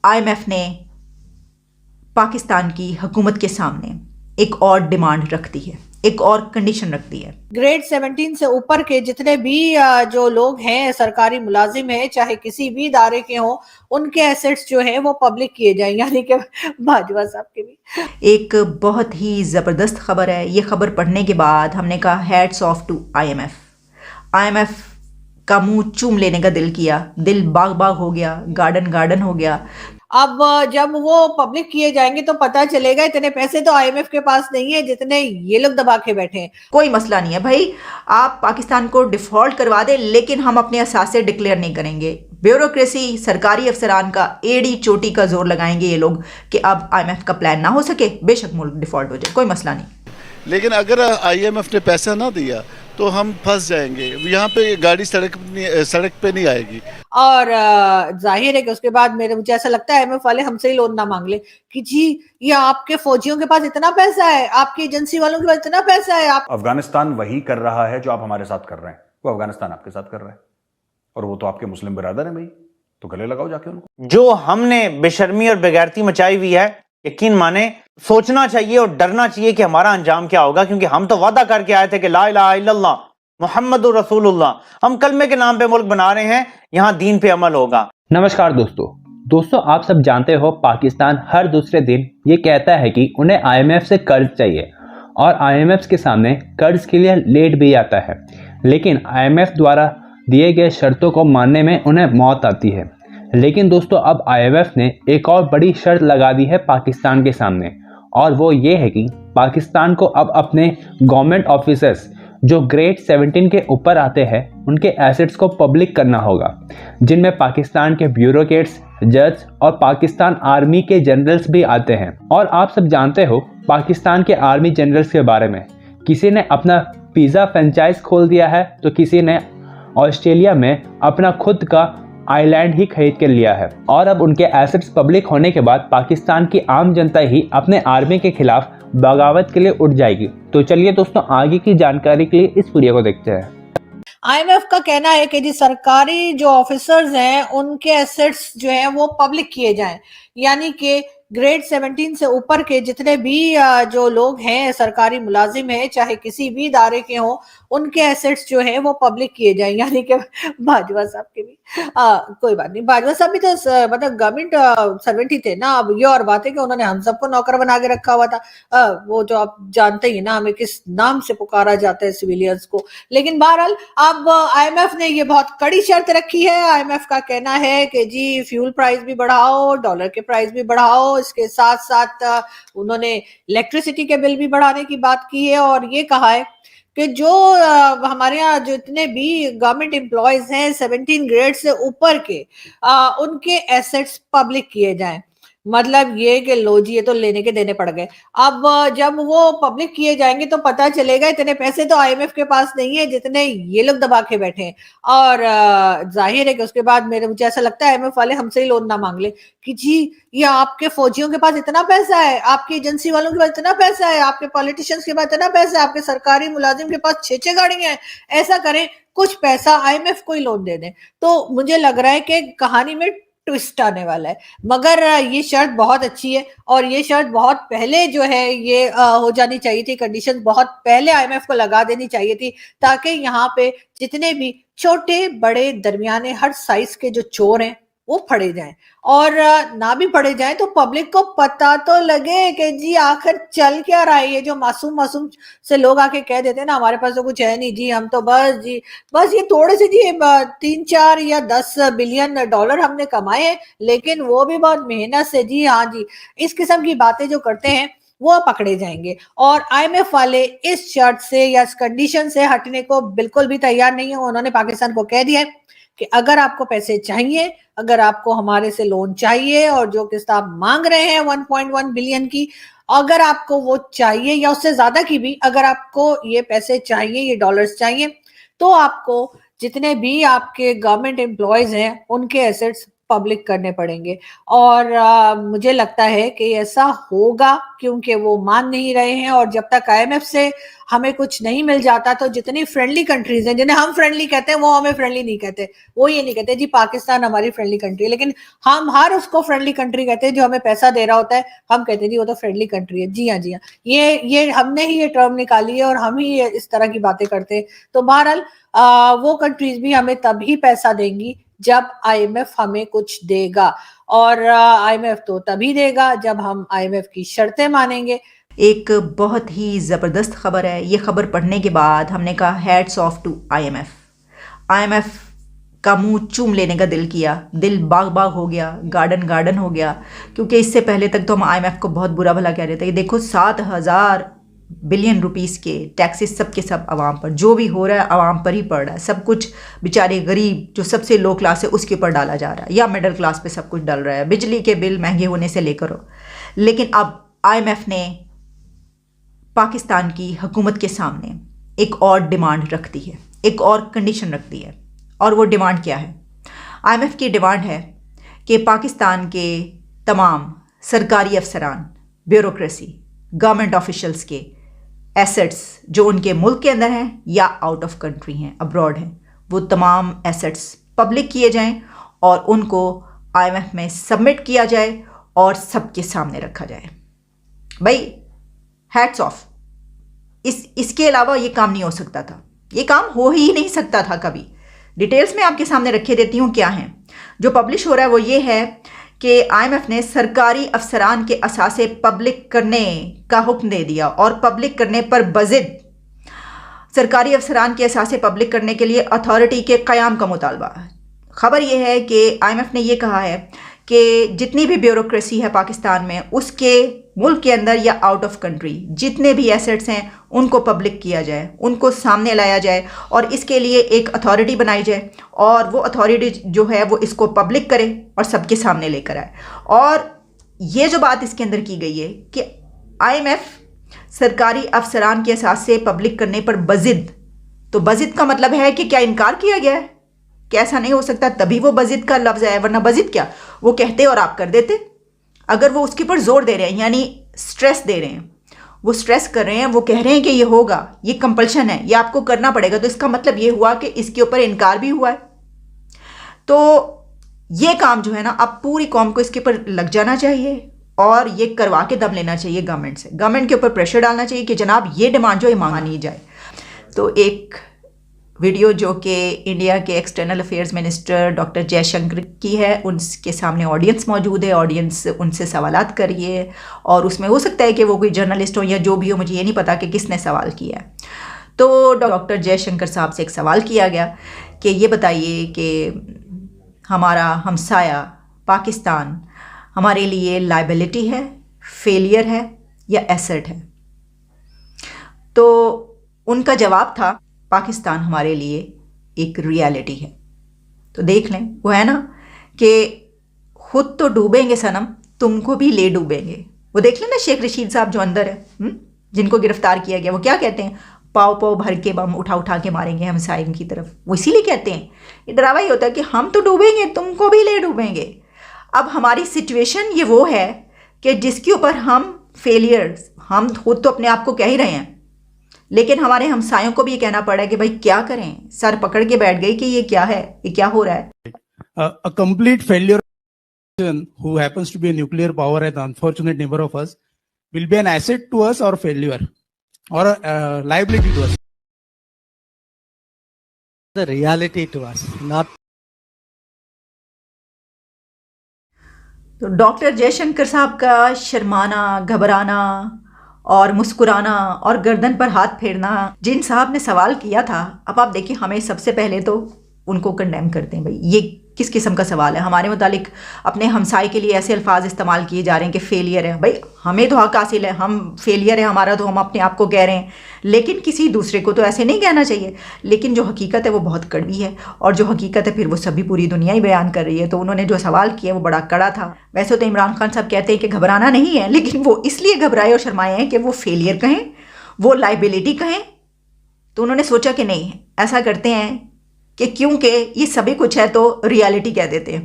IMF ने पाकिस्तान की हुकूमत के सामने एक और डिमांड रखती है, एक और कंडीशन रखती है। ग्रेड 17 से ऊपर के जितने भी जो लोग हैं, सरकारी मुलाजिम हैं, चाहे किसी भी इदारे के हों, उनके एसेट्स जो हैं वो पब्लिक किए जाएं, यानी कि बाजवा साहब के भी। एक बहुत ही ज़बरदस्त खबर है। ये खबर पढ़ने के बाद हमने कहा hats off to IMF. IMF का मुंह चूम लेने का दिल किया, दिल बाग बाग हो गया, गार्डन गार्डन हो गया। अब जब वो पब्लिक किए जाएंगे तो पता चलेगा इतने पैसे तो आईएमएफ के पास नहीं है जितने ये लोग दबा के बैठे हैं। कोई मसला नहीं है भाई, आप पाकिस्तान को डिफ़ॉल्ट करवा दें, लेकिन हम अपने असासे डिक्लेयर नहीं करेंगे। ब्यूरोक्रेसी, सरकारी अफसरान का एड़ी चोटी का जोर लगाएंगे ये लोग कि अब आईएमएफ का प्लान ना हो सके, बेशक मुल्क डिफ़ॉल्ट हो जाए, कोई मसला नहीं। लेकिन अगर आईएमएफ ने पैसा ना दिया तो हम फंस जाएंगे। यहाँ पे गाड़ी सड़क पे नहीं आएगी। और जाहिर है कि उसके बाद मुझे ऐसा लगता है आईएमएफ वाले हमसे ही लोन ना मांग ले कि जी ये आपके फौजियों के पास इतना पैसा है, आपकी एजेंसी वालों के पास इतना पैसा है। आप अफगानिस्तान वही कर रहा है जो आप हमारे साथ कर रहे हैं, वो अफगानिस्तान आपके साथ कर रहा है, और वो तो आपके मुस्लिम बिरादर हैं भाई, तो गले लगाओ जाके उनको। जो हमने बेशर्मी और बेगैरती मचाई हुई है, यकीन माने सोचना चाहिए और डरना चाहिए कि हमारा अंजाम क्या होगा, क्योंकि हम तो वादा करके आए थे कि ला इलाहा इल्लल्लाह मुहम्मदुर रसूलुल्लाह। हम कलमे के नाम पे मुल्क बना रहे हैं, यहाँ दीन पे अमल होगा। नमस्कार दोस्तों, आप सब जानते हो पाकिस्तान हर दूसरे दिन ये कहता है कि उन्हें आईएमएफ से कर्ज चाहिए और आईएमएफ के सामने कर्ज के लिए लेट भी आता है, लेकिन आईएमएफ द्वारा दिए गए शर्तों को मानने में उन्हें मौत आती है। लेकिन दोस्तों, अब आईएमएफ ने एक और बड़ी शर्त लगा दी है पाकिस्तान के सामने, और वो ये है कि पाकिस्तान को अब अपने गवर्नमेंट ऑफिसर्स जो ग्रेड 17 के ऊपर आते हैं उनके एसेट्स को पब्लिक करना होगा, जिनमें पाकिस्तान के ब्यूरोक्रेट्स, जज और पाकिस्तान आर्मी के जनरल्स भी आते हैं। और आप सब जानते हो पाकिस्तान के आर्मी जनरल्स के बारे में, किसी ने अपना पिज़्ज़ा फ्रेंचाइज खोल दिया है तो किसी ने ऑस्ट्रेलिया में अपना खुद का आइलैंड ही खरीद के लिया है। और अब उनके एसेट्स पब्लिक होने के बाद पाकिस्तान की आम जनता ही अपने आर्मी के खिलाफ बगावत के लिए उठ जाएगी। तो चलिए दोस्तों, आगे की जानकारी के लिए इस वीडियो को देखते हैं। आईएमएफ का कहना है कि जी सरकारी जो ऑफिसर्स हैं उनके एसेट्स जो हैं वो पब्लिक किए जाएं, यानी कि ग्रेड 17 से ऊपर के जितने भी जो लोग हैं, सरकारी मुलाजिम हैं, चाहे किसी भी इदारे के हों, उनके एसेट्स जो हैं वो पब्लिक किए जाएं, यानी कि बाजवा साहब के भी। कोई बात नहीं, बाजवा साहब भी तो मतलब गवर्नमेंट सर्वेंट ही थे ना। अब ये और बात है कि उन्होंने हम सबको नौकर बना के रखा हुआ था। वो जो आप जानते ही ना हमें किस नाम से पुकारा जाता है सिविलियंस को। लेकिन बहरहाल अब आईएमएफ ने ये बहुत कड़ी शर्त रखी है। आईएमएफ का कहना है कि जी फ्यूल प्राइस भी बढ़ाओ, डॉलर के प्राइस भी बढ़ाओ, इसके साथ साथ उन्होंने इलेक्ट्रिसिटी के बिल भी बढ़ाने की बात की है, और ये कहा है कि जो हमारे यहाँ जितने भी गवर्नमेंट एम्प्लॉयज हैं 17 ग्रेड से ऊपर के, उनके एसेट्स पब्लिक किए जाएं। मतलब ये कि लो जी ये तो लेने के देने पड़ गए। अब जब वो पब्लिक किए जाएंगे तो पता चलेगा इतने पैसे तो आईएमएफ के पास नहीं है जितने ये लोग दबा के बैठे हैं। और जाहिर है कि उसके बाद मुझे ऐसा लगता है आईएमएफ वाले हमसे ही लोन ना मांग ले कि जी ये आपके फौजियों के पास इतना पैसा है, आपकी एजेंसी वालों के पास इतना पैसा है, आपके पॉलिटिशियंस के पास इतना पैसा है, आपके सरकारी मुलाजिम के पास 6-6 गाड़ियां हैं। ऐसा करें, कुछ पैसा आईएमएफ को ही लोन दे दें। तो मुझे लग रहा है कि कहानी में ट्विस्ट आने वाला है। मगर ये शर्त बहुत अच्छी है, और ये शर्त बहुत पहले जो है ये हो जानी चाहिए थी, कंडीशन बहुत पहले आईएमएफ को लगा देनी चाहिए थी, ताकि यहाँ पे जितने भी छोटे बड़े दरमियाने हर साइज के जो चोर हैं वो फड़े जाएं, और ना भी फड़े जाएं तो पब्लिक को पता तो लगे कि जी आखिर चल क्या रहा है। ये जो मासूम से लोग आके कह देते हैं ना हमारे पास तो कुछ है नहीं जी, हम तो बस ये थोड़े से जी 3-4 या 10 बिलियन डॉलर हमने कमाए हैं, लेकिन वो भी बहुत मेहनत से जी। हाँ जी, इस किस्म की बातें जो करते हैं वो पकड़े जाएंगे। और आईएमएफ वाले इस शर्त से या इस कंडीशन से हटने को बिल्कुल भी तैयार नहीं है। उन्होंने पाकिस्तान को कह दिया है कि अगर आपको पैसे चाहिए, अगर आपको हमारे से लोन चाहिए, और जो किस्त आप मांग रहे हैं 1.1 बिलियन की, अगर आपको वो चाहिए या उससे ज्यादा की भी, अगर आपको ये पैसे चाहिए, ये डॉलर्स चाहिए, तो आपको जितने भी आपके गवर्नमेंट एम्प्लॉयज हैं उनके एसेट्स पब्लिक करने पड़ेंगे। और मुझे लगता है कि ऐसा होगा क्योंकि वो मान नहीं रहे हैं। और जब तक आईएमएफ से हमें कुछ नहीं मिल जाता तो जितनी फ्रेंडली कंट्रीज हैं, जिन्हें हम फ्रेंडली कहते हैं, वो हमें फ्रेंडली नहीं कहते। वो ये नहीं कहते जी पाकिस्तान हमारी फ्रेंडली कंट्री है, लेकिन हम हर उसको फ्रेंडली कंट्री कहते हैं जो हमें पैसा दे रहा होता है। हम कहते हैं जी वो तो फ्रेंडली कंट्री है। जी हाँ, जी हाँ, ये हमने ही ये टर्म निकाली है और हम ही इस तरह की बातें करते हैं। तो बहरहाल वो कंट्रीज भी हमें तभी पैसा देंगी जब आईएमएफ हमें कुछ देगा। और आईएमएफ तो तभी देगा जब हम आईएमएफ की शर्तें मानेंगे। एक बहुत ही ज़बरदस्त खबर है। ये खबर पढ़ने के बाद हमने कहा hats off to IMF. IMF का मुंह चूम लेने का दिल किया, दिल बाग बाग हो गया, गार्डन गार्डन हो गया। क्योंकि इससे पहले तक तो हम आईएमएफ को बहुत बुरा भला कह रहे थे कि देखो 7,000 बिलियन रुपीस के टैक्सेस सब के सब आवाम पर, जो भी हो रहा है आवाम पर ही पड़ रहा है। सब कुछ बेचारे गरीब जो सबसे लो क्लास है उसके ऊपर डाला जा रहा है, या मिडिल क्लास पे सब कुछ डल रहा है, बिजली के बिल महंगे होने से लेकर हो। लेकिन अब आईएमएफ ने पाकिस्तान की हुकूमत के सामने एक और डिमांड रख दी है, एक और कंडीशन रख दी है। और वो डिमांड क्या है? आईएमएफ की डिमांड है कि पाकिस्तान के तमाम सरकारी अफसरान, ब्यूरोक्रेसी, गवर्नमेंट ऑफिशियल्स के एसेट्स जो उनके मुल्क के अंदर हैं या आउट ऑफ कंट्री हैं, अब्रॉड हैं, वो तमाम एसेट्स पब्लिक किए जाएं और उनको आईएमएफ में सबमिट किया जाए और सबके सामने रखा जाए। भाई हैट्स ऑफ। इसके अलावा ये काम नहीं हो सकता था, ये काम हो ही नहीं सकता था कभी। डिटेल्स में आपके सामने रखे देती हूँ क्या है। जो पब्लिश हो रहा है वो ये है कि आईएमएफ ने सरकारी अफसरान के असासे पब्लिक करने का हुक्म दे दिया और पब्लिक करने पर बज़िद सरकारी अफसरान के असासे पब्लिक करने के लिए अथॉरिटी के क़याम का मुतालबा। खबर यह है कि आईएमएफ ने यह कहा है कि जितनी भी ब्यूरोक्रेसी है पाकिस्तान में, उसके मुल्क के अंदर या आउट ऑफ कंट्री जितने भी एसेट्स हैं उनको पब्लिक किया जाए, उनको सामने लाया जाए और इसके लिए एक अथॉरिटी बनाई जाए और वो अथॉरिटी जो है वो इसको पब्लिक करे और सबके सामने लेकर आए। और ये जो बात इसके अंदर की गई है कि आईएमएफ सरकारी अफसरान के असास से पब्लिक करने पर बज़िद, तो बज़िद का मतलब है कि क्या इनकार किया गया है? क्या ऐसा नहीं हो सकता? तभी वो बज़िद का लफ्ज़ है, वरना बज़िद क्या, वो कहते और आप कर देते। अगर वो उसके ऊपर जोर दे रहे हैं यानी स्ट्रेस दे रहे हैं, वो स्ट्रेस कर रहे हैं, वो कह रहे हैं कि ये होगा, ये कंपल्शन है, ये आपको करना पड़ेगा, तो इसका मतलब ये हुआ कि इसके ऊपर इनकार भी हुआ है। तो ये काम जो है ना, अब पूरी कौम को इसके ऊपर लग जाना चाहिए और ये करवा के दम लेना चाहिए गवर्नमेंट से। गवर्नमेंट के ऊपर प्रेशर डालना चाहिए कि जनाब ये डिमांड जो है मांगी जाए। तो एक वीडियो जो कि इंडिया के external affairs minister doctor Jaishankar की है, उनके सामने ऑडियंस मौजूद है, ऑडियंस उनसे सवालात करिए और उसमें हो सकता है कि वो कोई जर्नलिस्ट हो या जो भी हो, मुझे ये नहीं पता कि किसने सवाल किया है। तो डॉक्टर जयशंकर साहब से एक सवाल किया गया कि ये बताइए कि हमारा हमसाया पाकिस्तान हमारे लिए लायबिलिटी है, फेलियर है या एसेट है? तो उनका जवाब था पाकिस्तान हमारे लिए एक रियलिटी है। तो देख लें, वो है ना कि खुद तो डूबेंगे सनम, तुमको भी ले डूबेंगे। वो देख लें ना शेख रशीद साहब जो अंदर है, जिनको गिरफ्तार किया गया, वो क्या कहते हैं? पाव पाव भर के बम उठा उठा के मारेंगे हम साइम की तरफ। वो इसीलिए कहते हैं, ये डरावा ही होता है कि हम तो डूबेंगे, तुमको भी ले डूबेंगे। अब हमारी सिचुएशन ये वो है कि जिसके ऊपर हम फेलियर्स, हम खुद तो अपने आप को कह ही रहे हैं, लेकिन हमारे हमसायों को भी ये कहना पड़ा है कि भाई क्या करें, सर पकड़ के बैठ गए कि ये क्या है, ये क्या हो रहा है। A complete failure who happens to be a nuclear power and unfortunate neighbor of us will be an asset to us or failure or a liability to us. The reality to us, not. तो doctor Jaishankar साहब का शर्माना, घबराना और मुस्कुराना और गर्दन पर हाथ फेरना, जिन साहब ने सवाल किया था, अब आप देखिए हमें सबसे पहले तो उनको कंडेम करते हैं। भाई ये किस किस्म का सवाल है? हमारे मुतालिक अपने हमसाए के लिए ऐसे अल्फाज इस्तेमाल किए जा रहे हैं कि फेलियर है। भाई हमें तो हक हासिल है, हम फेलियर है हमारा, तो हम अपने आप को कह रहे हैं, लेकिन किसी दूसरे को तो ऐसे नहीं कहना चाहिए। लेकिन जो हकीकत है वो बहुत कड़वी है और जो हकीकत है फिर वो सभी पूरी दुनिया ही बयान कर रही है। तो उन्होंने जो सवाल किया वो बड़ा कड़ा था। वैसे तो इमरान खान साहब कहते हैं कि घबराना नहीं है, लेकिन वो इसलिए घबराए और शर्माए हैं कि वो फेलियर कहें, वो लाइबिलिटी कहें। तो उन्होंने सोचा कि नहीं, ऐसा करते हैं कि क्योंकि ये सभी कुछ है तो रियलिटी कह देते हैं।